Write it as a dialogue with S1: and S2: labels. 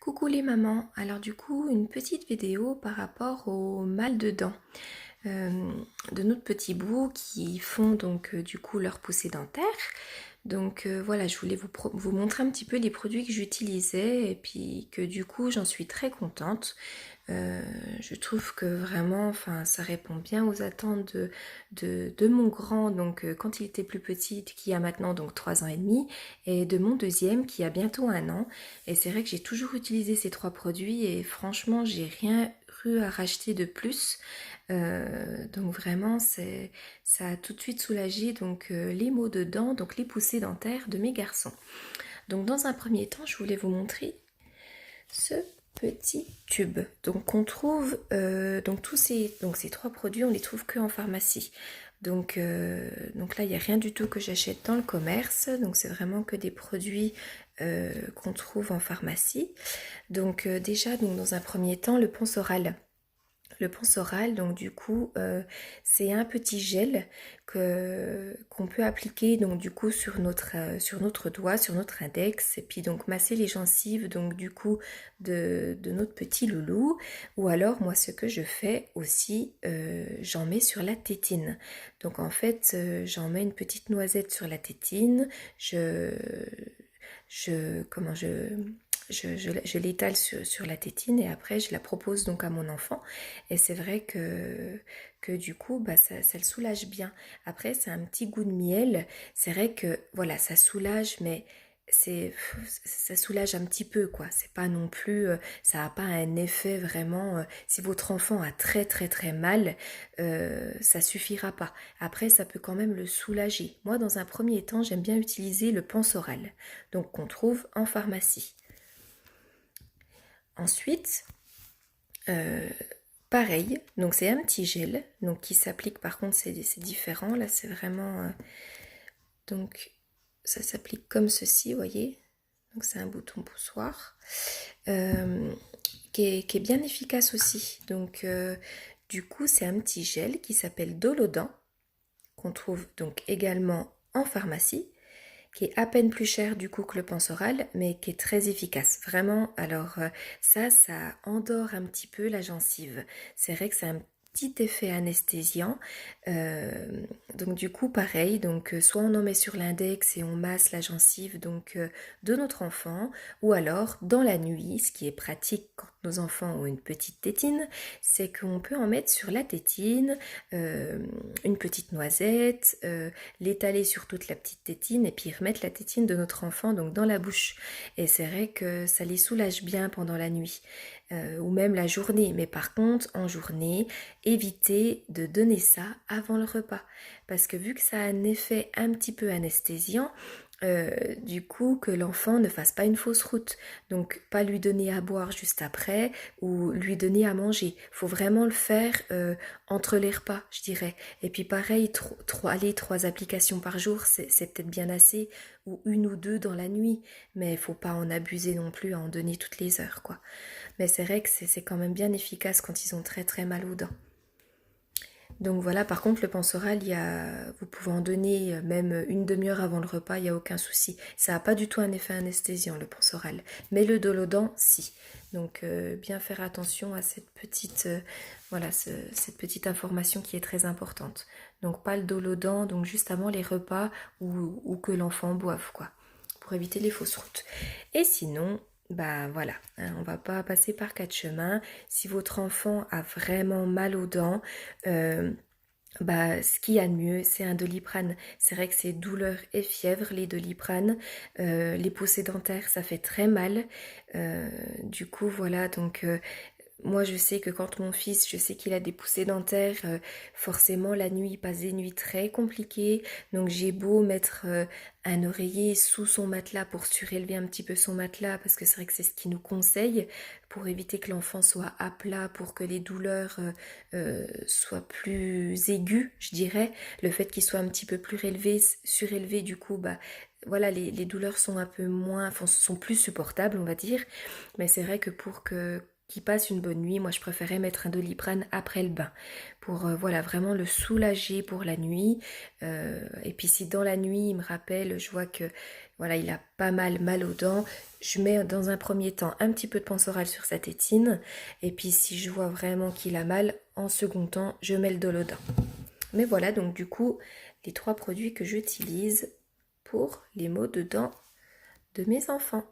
S1: Coucou les mamans, alors du coup une petite vidéo par rapport au mal de dents euh, de notre petit bout qui font donc du coup leur poussée dentaire. Donc voilà, je voulais vous montrer un petit peu les produits que j'utilisais et puis que du coup j'en suis très contente. Euh, je trouve que vraiment, enfin, ça répond bien aux attentes de mon grand, donc quand il était plus petit, qui a maintenant donc 3 ans et demi, et de mon deuxième qui a bientôt 1 an. Et c'est vrai que j'ai toujours utilisé ces trois produits et franchement, j'ai rien eu à racheter de plus. Donc vraiment, ça a tout de suite soulagé donc les maux de dents, donc les poussées dentaires de mes garçons. Donc dans un premier temps, je voulais vous montrer ce petit tube. Donc on trouve donc ces trois produits, on les trouve que en pharmacie. Donc là, il n'y a rien du tout que j'achète dans le commerce. Donc c'est vraiment que des produits qu'on trouve en pharmacie. Donc déjà, donc, dans un premier temps, le Ponsoral. Le Ponsoral, donc du coup, c'est un petit gel qu'on peut appliquer donc du coup sur notre doigt, sur notre index, et puis donc masser les gencives donc du coup de notre petit loulou. Ou alors moi ce que je fais aussi, j'en mets sur la tétine. Donc en fait, j'en mets une petite noisette sur la tétine, comment je l'étale sur la tétine et après je la propose donc à mon enfant et c'est vrai que du coup bah, ça le soulage bien. Après c'est un petit goût de miel, c'est vrai que voilà ça soulage mais ça soulage un petit peu quoi, c'est pas non plus ça n'a pas un effet vraiment si votre enfant a très très très mal ça suffira pas. Après ça peut quand même le soulager. Moi dans un premier temps j'aime bien utiliser le Pansoral donc qu'on trouve en pharmacie. Ensuite, euh, pareil, donc c'est un petit gel, donc qui s'applique, par contre c'est différent, là c'est vraiment, donc ça s'applique comme ceci, vous voyez, donc c'est un bouton poussoir, euh, qui est bien efficace aussi, donc du coup c'est un petit gel qui s'appelle Dolodan, qu'on trouve donc également en pharmacie, qui est à peine plus cher du coup que le Pansoral, mais qui est très efficace. Vraiment, alors ça endort un petit peu la gencive. C'est vrai que c'est un petit effet anesthésiant. Donc du coup, pareil, donc soit on en met sur l'index et on masse la gencive donc de notre enfant, ou alors dans la nuit, ce qui est pratique quand nos enfants ont une petite tétine, c'est qu'on peut en mettre sur la tétine, une petite noisette, l'étaler sur toute la petite tétine et puis remettre la tétine de notre enfant donc dans la bouche. Et c'est vrai que ça les soulage bien pendant la nuit ou même la journée. Mais par contre, en journée, évitez de donner ça avant le repas parce que vu que ça a un effet un petit peu anesthésiant, du coup que l'enfant ne fasse pas une fausse route. Donc pas lui donner à boire juste après ou lui donner à manger. Faut vraiment le faire entre les repas, je dirais. Et puis pareil, trois applications par jour, c'est peut-être bien assez, ou une ou deux dans la nuit, mais il faut pas en abuser non plus à en donner toutes les heures, quoi. Mais c'est vrai que c'est quand même bien efficace quand ils ont très très mal aux dents. Donc voilà, par contre, le Pansoral, vous pouvez en donner même une demi-heure avant le repas, il n'y a aucun souci. Ça n'a pas du tout un effet anesthésiant, le Pansoral. Mais le Dolodan, si. Donc bien faire attention à cette petite, cette petite information qui est très importante. Donc pas le Dolodan, donc juste avant les repas ou que l'enfant boive, quoi. Pour éviter les fausses routes. Et sinon, bah voilà, hein, on va pas passer par quatre chemins. Si votre enfant a vraiment mal aux dents, euh, bah, ce qu'il y a de mieux, c'est un Doliprane. C'est vrai que c'est douleur et fièvre, les Doliprane. Les poussées dentaires, ça fait très mal. Du coup, voilà, donc moi, je sais que quand mon fils, je sais qu'il a des poussées dentaires, forcément la nuit, il passe des nuits très compliquées. Donc j'ai beau mettre un oreiller sous son matelas pour surélever un petit peu son matelas, parce que c'est vrai que c'est ce qu'il nous conseille, pour éviter que l'enfant soit à plat, pour que les douleurs soient plus aiguës, je dirais. Le fait qu'il soit un petit peu plus surélevé, du coup, bah voilà, les douleurs sont un peu moins, enfin, sont plus supportables, on va dire. Mais c'est vrai que pour que qu'il passe une bonne nuit. Moi, je préférais mettre un Doliprane après le bain pour voilà, vraiment le soulager pour la nuit. Et puis si dans la nuit, il me rappelle, je vois que voilà, il a pas mal aux dents, je mets dans un premier temps un petit peu de Pensoral sur sa tétine. Et puis si je vois vraiment qu'il a mal, en second temps, je mets le Dolodin. Mais voilà, donc du coup, les 3 produits que j'utilise pour les maux de dents de mes enfants.